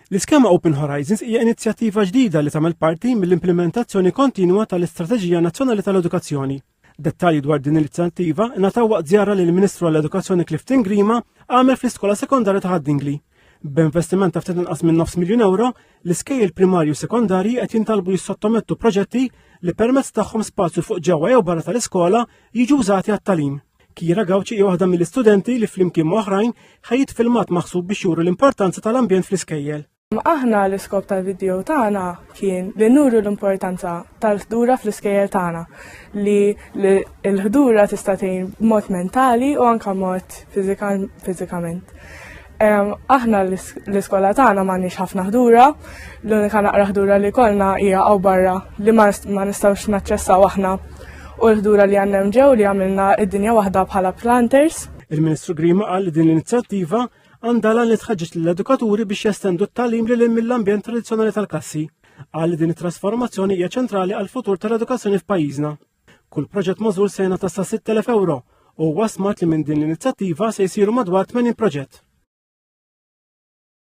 L-iskema Open Horizons hija inizjattiva ġdida li tagħmel parti mill-implementazzjoni kontinwa tal-Istrateġija Nazzjonali tal-Edukazzjoni. Dettalji dwar din l-inizjattiva ngħataw waqt żjara li l-Ministru għall-Edukazzjoni Clifton Grima għamel fl-Iskola Sekondarja ta' Haddingli. B'investiment ta' ftit inqas minn €9,000,000, l-iskejjel primarji u sekondarji qed jintalbu jissottomettu proġetti li permezz tagħhom spazju fuq ġewwa jew barra tal-iskola jiġu użati għat-tagħlim. Kira Gawċi hija waħda mill-istudenti li flimkien ma' oħrajn ħejjit filmat maħsub biex juru l-importanza tal-ambjent fl-iskejjel. Aħna l-iskop tal-video tagħna kien li nuru l-importanza tal-ħdura fl-iskejjel tagħna li l-ħdura tista' tgħin b'mod mentali u anke mod fiżikament. Aħna l-iskola tagħna m'għandniex ħafna ħdura, l-unika naqra ħdura li kollna hija hawn barra li ma nistgħux naċċessaw aħna u l-ħdura li għandna ġew li għamilna id-dinja waħda bħala planters. Il-Ministru Grima qal li din l-inizjattiva għandha lan li tħeġġeġ lill-edukaturi biex jestendu t-tagħlim lil mill-ambjent tradizzjonali tal-klassi. Qal li din it-trasformazzjoni hija ċentrali għall-futur tal-edukazzjoni f'pajjiżna. Kull proġett magħżul se jingħata sa €6,000 u wasmat li minn din l-inizjattiva se jsiru madwar 80 proġett.